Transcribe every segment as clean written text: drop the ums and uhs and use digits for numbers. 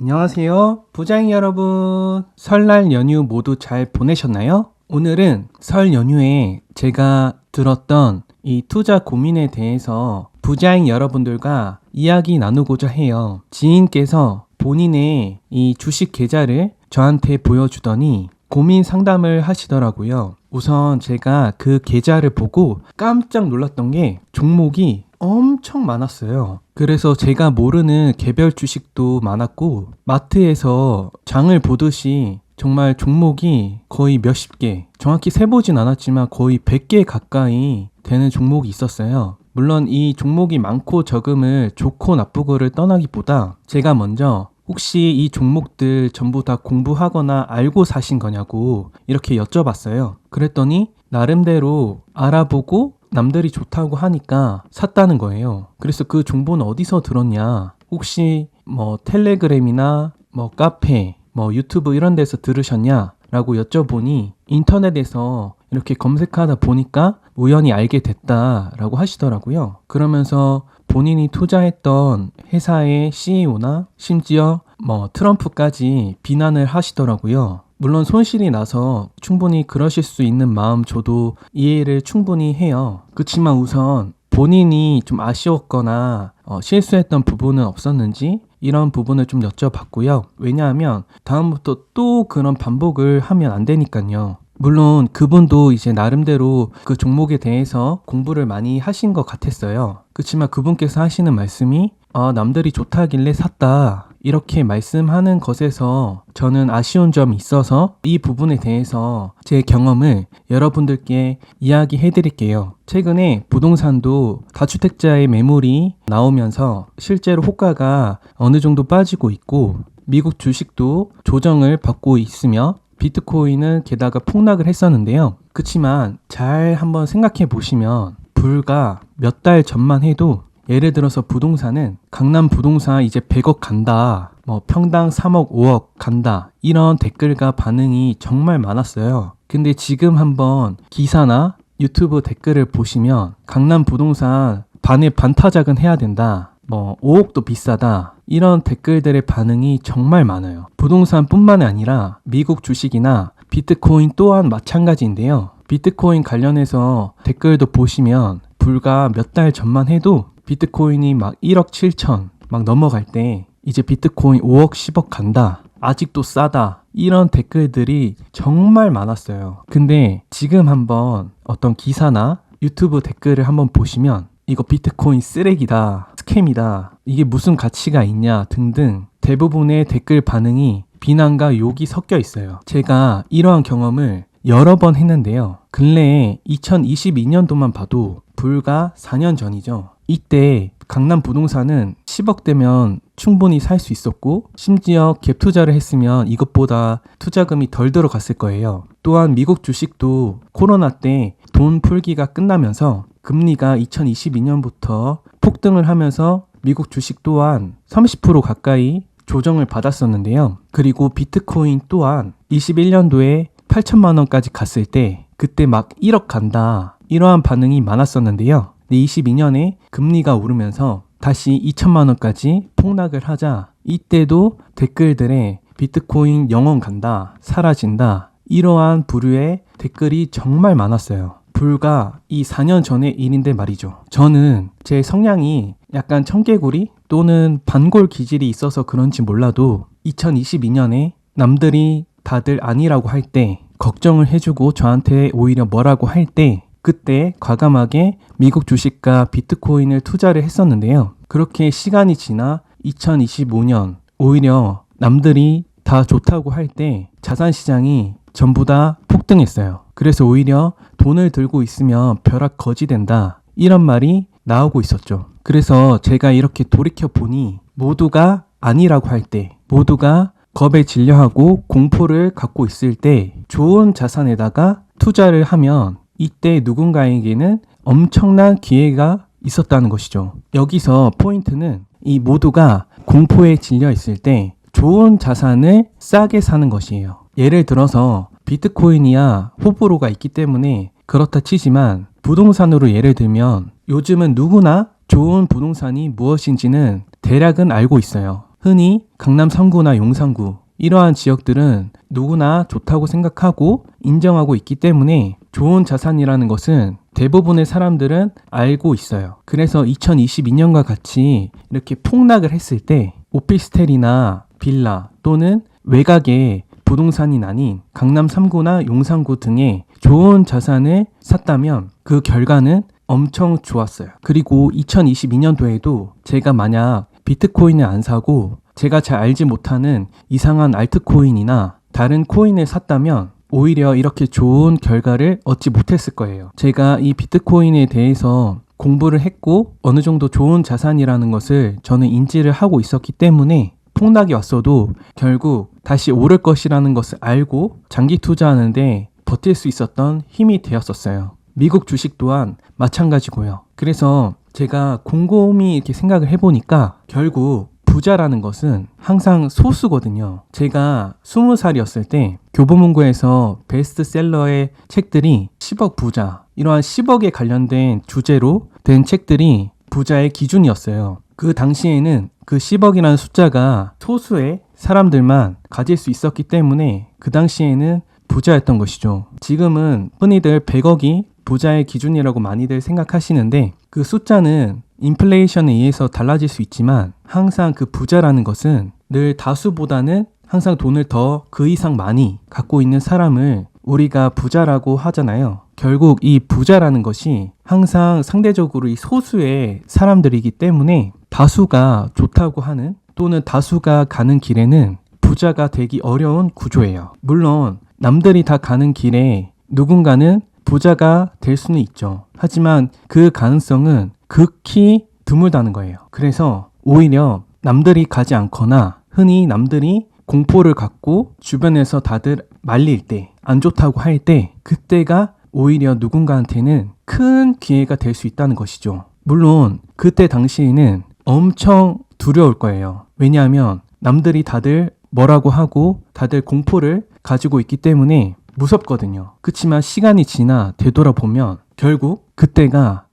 안녕하세요. 부자인 여러분. 설날 연휴 모두 잘 보내셨나요? 오늘은 설 연휴에 제가 들었던 이 투자 고민에 대해서 부자인 여러분들과 이야기 나누고자 해요. 지인께서 본인의 이 주식 계좌를 저한테 보여주더니 고민 상담을 하시더라고요. 우선 제가 그 계좌를 보고 깜짝 놀랐던 게 종목이 엄청 많았어요. 그래서 제가 모르는 개별 주식도 많았고 마트에서 장을 보듯이 정말 종목이 거의 몇십 개, 정확히 세보진 않았지만 거의 100개 가까이 되는 종목이 있었어요. 물론 이 종목이 많고 적음을 좋고 나쁘고를 떠나기보다 제가 먼저 혹시 이 종목들 전부 다 공부하거나 알고 사신 거냐고 이렇게 여쭤봤어요. 그랬더니 나름대로 알아보고 남들이 좋다고 하니까 샀다는 거예요. 그래서 그 정보는 어디서 들었냐? 혹시 뭐 텔레그램이나 뭐 카페, 뭐 유튜브 이런 데서 들으셨냐? 라고 여쭤보니 인터넷에서 이렇게 검색하다 보니까 우연히 알게 됐다라고 하시더라고요. 그러면서 본인이 투자했던 회사의 CEO나 심지어 뭐 트럼프까지 비난을 하시더라고요. 물론 손실이 나서 충분히 그러실 수 있는 마음 저도 이해를 충분히 해요. 그렇지만 우선 본인이 좀 아쉬웠거나 실수했던 부분은 없었는지 이런 부분을 좀 여쭤봤고요. 왜냐하면 다음부터 또 그런 반복을 하면 안 되니까요. 물론 그분도 이제 나름대로 그 종목에 대해서 공부를 많이 하신 것 같았어요. 그렇지만 그분께서 하시는 말씀이 남들이 좋다길래 샀다. 이렇게 말씀하는 것에서 저는 아쉬운 점이 있어서 이 부분에 대해서 제 경험을 여러분들께 이야기해 드릴게요. 최근에 부동산도 다주택자의 매물이 나오면서 실제로 호가가 어느 정도 빠지고 있고 미국 주식도 조정을 받고 있으며 비트코인은 게다가 폭락을 했었는데요. 그렇지만 잘 한번 생각해 보시면 불과 몇 달 전만 해도 예를 들어서 부동산은 강남 부동산 이제 100억 간다. 뭐 평당 3억, 5억 간다. 이런 댓글과 반응이 정말 많았어요. 근데 지금 한번 기사나 유튜브 댓글을 보시면 강남 부동산 반타작은 해야 된다. 뭐 5억도 비싸다. 이런 댓글들의 반응이 정말 많아요. 부동산뿐만 아니라 미국 주식이나 비트코인 또한 마찬가지인데요. 비트코인 관련해서 댓글도 보시면 불과 몇 달 전만 해도 비트코인이 막 1억 7천 막 넘어갈 때 이제 비트코인 5억 10억 간다. 아직도 싸다. 이런 댓글들이 정말 많았어요. 근데 지금 한번 어떤 기사나 유튜브 댓글을 한번 보시면 이거 비트코인 쓰레기다. 스캠이다. 이게 무슨 가치가 있냐 등등 대부분의 댓글 반응이 비난과 욕이 섞여 있어요. 제가 이러한 경험을 여러 번 했는데요. 근래에 2022년도만 봐도 불과 4년 전이죠. 이때 강남 부동산은 10억대면 충분히 살 수 있었고 심지어 갭 투자를 했으면 이것보다 투자금이 덜 들어갔을 거예요. 또한 미국 주식도 코로나 때 돈 풀기가 끝나면서 금리가 2022년부터 폭등을 하면서 미국 주식 또한 30% 가까이 조정을 받았었는데요. 그리고 비트코인 또한 21년도에 8천만 원까지 갔을 때 그때 막 1억 간다. 이러한 반응이 많았었는데요. 22년에 금리가 오르면서 다시 2천만 원까지 폭락을 하자 이때도 댓글들에 비트코인 영원 간다, 사라진다 이러한 부류의 댓글이 정말 많았어요. 불과 이 4년 전의 일인데 말이죠. 저는 제 성향이 약간 청개구리 또는 반골 기질이 있어서 그런지 몰라도 2022년에 남들이 다들 아니라고 할 때 걱정을 해주고 저한테 오히려 뭐라고 할 때 그때 과감하게 미국 주식과 비트코인을 투자를 했었는데요. 그렇게 시간이 지나 2025년 오히려 남들이 다 좋다고 할 때 자산시장이 전부 다 폭등했어요. 그래서 오히려 돈을 들고 있으면 벼락 거지 된다. 이런 말이 나오고 있었죠. 그래서 제가 이렇게 돌이켜보니 모두가 아니라고 할 때 모두가 겁에 질려하고 공포를 갖고 있을 때 좋은 자산에다가 투자를 하면 이때 누군가에게는 엄청난 기회가 있었다는 것이죠. 여기서 포인트는 이 모두가 공포에 질려 있을 때 좋은 자산을 싸게 사는 것이에요. 예를 들어서 비트코인이야 호불호가 있기 때문에 그렇다 치지만 부동산으로 예를 들면 요즘은 누구나 좋은 부동산이 무엇인지는 대략은 알고 있어요. 흔히 강남 3구나 용산구 이러한 지역들은 누구나 좋다고 생각하고 인정하고 있기 때문에 좋은 자산이라는 것은 대부분의 사람들은 알고 있어요. 그래서 2022년과 같이 이렇게 폭락을 했을 때 오피스텔이나 빌라 또는 외곽의 부동산이 아닌 강남 3구나 용산구 등의 좋은 자산을 샀다면 그 결과는 엄청 좋았어요. 그리고 2022년도에도 제가 만약 비트코인을 안 사고 제가 잘 알지 못하는 이상한 알트코인이나 다른 코인을 샀다면 오히려 이렇게 좋은 결과를 얻지 못했을 거예요. 제가 이 비트코인에 대해서 공부를 했고 어느 정도 좋은 자산이라는 것을 저는 인지를 하고 있었기 때문에 폭락이 왔어도 결국 다시 오를 것이라는 것을 알고 장기 투자하는데 버틸 수 있었던 힘이 되었었어요. 미국 주식 또한 마찬가지고요. 그래서 제가 곰곰이 이렇게 생각을 해보니까 결국 부자라는 것은 항상 소수거든요. 제가 20살이었을 때 교보문고에서 베스트셀러의 책들이 10억 부자, 이러한 10억에 관련된 주제로 된 책들이 부자의 기준이었어요. 그 당시에는 그 10억이라는 숫자가 소수의 사람들만 가질 수 있었기 때문에 그 당시에는 부자였던 것이죠. 지금은 흔히들 100억이 부자의 기준이라고 많이들 생각하시는데 그 숫자는 인플레이션에 의해서 달라질 수 있지만 항상 그 부자라는 것은 늘 다수보다는 항상 돈을 더 그 이상 많이 갖고 있는 사람을 우리가 부자라고 하잖아요. 결국 이 부자라는 것이 항상 상대적으로 이 소수의 사람들이기 때문에 다수가 좋다고 하는 또는 다수가 가는 길에는 부자가 되기 어려운 구조예요. 물론 남들이 다 가는 길에 누군가는 부자가 될 수는 있죠. 하지만 그 가능성은 극히 드물다는 거예요. 그래서 오히려 남들이 가지 않거나 흔히 남들이 공포를 갖고 주변에서 다들 말릴 때, 안 좋다고 할 때 그때가 오히려 누군가한테는 큰 기회가 될 수 있다는 것이죠. 물론 그때 당시에는 엄청 두려울 거예요. 왜냐하면 남들이 다들 뭐라고 하고 다들 공포를 가지고 있기 때문에 무섭거든요. 그치만 시간이 지나 되돌아보면 결국 그때가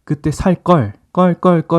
그때 살 걸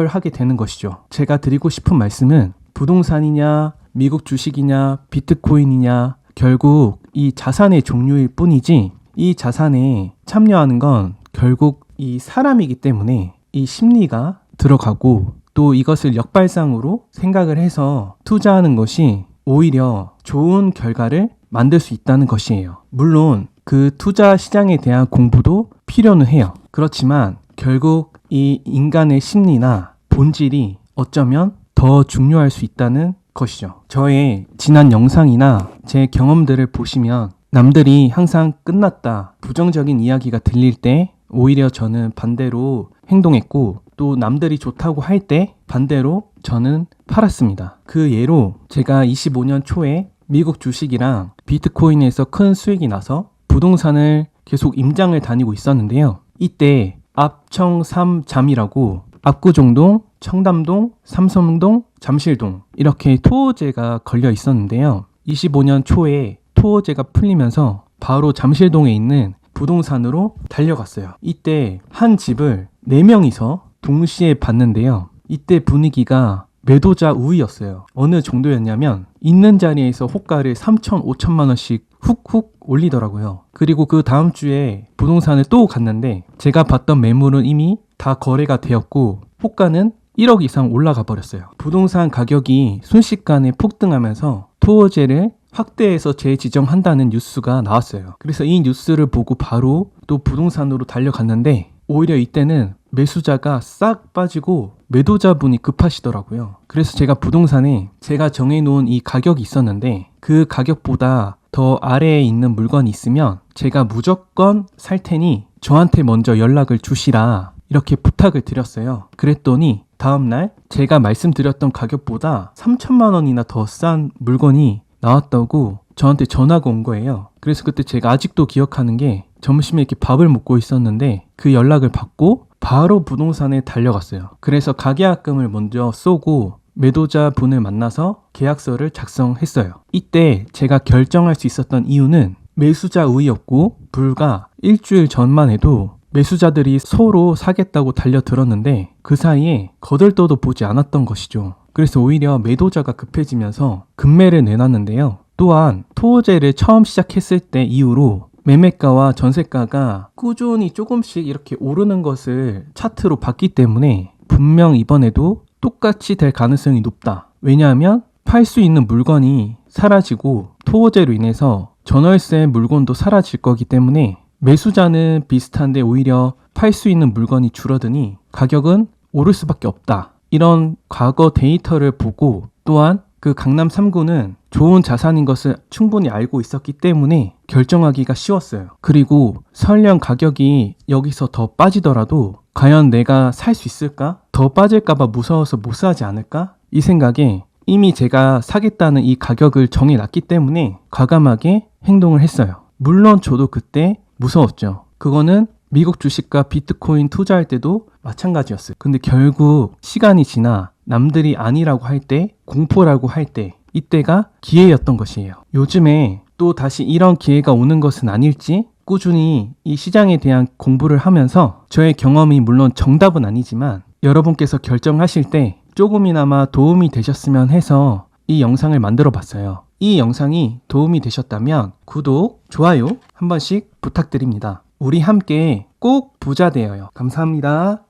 하게 되는 것이죠. 제가 드리고 싶은 말씀은 부동산이냐 미국 주식이냐 비트코인이냐 결국 이 자산의 종류일 뿐이지 이 자산에 참여하는 건 결국 이 사람이기 때문에 이 심리가 들어가고 또 이것을 역발상으로 생각을 해서 투자하는 것이 오히려 좋은 결과를 만들 수 있다는 것이에요. 물론 그 투자 시장에 대한 공부도 필요는 해요. 그렇지만 결국 이 인간의 심리나 본질이 어쩌면 더 중요할 수 있다는 것이죠. 저의 지난 영상이나 제 경험들을 보시면 남들이 항상 끝났다, 부정적인 이야기가 들릴 때 오히려 저는 반대로 행동했고 또 남들이 좋다고 할 때 반대로 저는 팔았습니다. 그 예로 제가 25년 초에 미국 주식이랑 비트코인에서 큰 수익이 나서 부동산을 계속 임장을 다니고 있었는데요. 이때 압청3잠이라고 압구정동, 청담동, 삼성동, 잠실동 이렇게 토호제가 걸려 있었는데요. 25년 초에 토호제가 풀리면서 바로 잠실동에 있는 부동산으로 달려갔어요. 이때 한 집을 4명이서 동시에 봤는데요. 이때 분위기가 매도자 우위였어요. 어느 정도였냐면 있는 자리에서 호가를 3천, 5천만 원씩 훅훅 올리더라고요. 그리고 그 다음 주에 부동산을 또 갔는데 제가 봤던 매물은 이미 다 거래가 되었고 호가는 1억 이상 올라가 버렸어요. 부동산 가격이 순식간에 폭등하면서 토호제를 확대해서 재지정한다는 뉴스가 나왔어요. 그래서 이 뉴스를 보고 바로 또 부동산으로 달려갔는데 오히려 이때는 매수자가 싹 빠지고 매도자분이 급하시더라고요. 그래서 제가 부동산에 제가 정해놓은 이 가격이 있었는데 그 가격보다 더 아래에 있는 물건이 있으면 제가 무조건 살 테니 저한테 먼저 연락을 주시라 이렇게 부탁을 드렸어요. 그랬더니 다음날 제가 말씀드렸던 가격보다 3천만 원이나 더 싼 물건이 나왔다고 저한테 전화가 온 거예요. 그래서 그때 제가 아직도 기억하는 게 점심에 이렇게 밥을 먹고 있었는데 그 연락을 받고 바로 부동산에 달려갔어요. 그래서 가계약금을 먼저 쏘고 매도자 분을 만나서 계약서를 작성했어요. 이때 제가 결정할 수 있었던 이유는 매수자 우위였고 불과 일주일 전만 해도 매수자들이 서로 사겠다고 달려들었는데 그 사이에 거들떠도 보지 않았던 것이죠. 그래서 오히려 매도자가 급해지면서 급매를 내놨는데요. 또한 토호제를 처음 시작했을 때 이후로 매매가와 전세가가 꾸준히 조금씩 이렇게 오르는 것을 차트로 봤기 때문에 분명 이번에도 똑같이 될 가능성이 높다. 왜냐하면 팔 수 있는 물건이 사라지고 토호제로 인해서 전월세 물건도 사라질 거기 때문에 매수자는 비슷한데 오히려 팔 수 있는 물건이 줄어드니 가격은 오를 수밖에 없다. 이런 과거 데이터를 보고 또한 그 강남 3구는 좋은 자산인 것을 충분히 알고 있었기 때문에 결정하기가 쉬웠어요. 그리고 설령 가격이 여기서 더 빠지더라도 과연 내가 살 수 있을까? 더 빠질까봐 무서워서 못 사지 않을까? 이 생각에 이미 제가 사겠다는 이 가격을 정해놨기 때문에 과감하게 행동을 했어요. 물론 저도 그때 무서웠죠. 그거는 미국 주식과 비트코인 투자할 때도 마찬가지였어요. 근데 결국 시간이 지나 남들이 아니라고 할 때, 공포라고 할 때, 이때가 기회였던 것이에요. 요즘에 또 다시 이런 기회가 오는 것은 아닐지 꾸준히 이 시장에 대한 공부를 하면서 저의 경험이 물론 정답은 아니지만 여러분께서 결정하실 때 조금이나마 도움이 되셨으면 해서 이 영상을 만들어 봤어요. 이 영상이 도움이 되셨다면 구독, 좋아요 한 번씩 부탁드립니다. 우리 함께 꼭 부자 되어요. 감사합니다.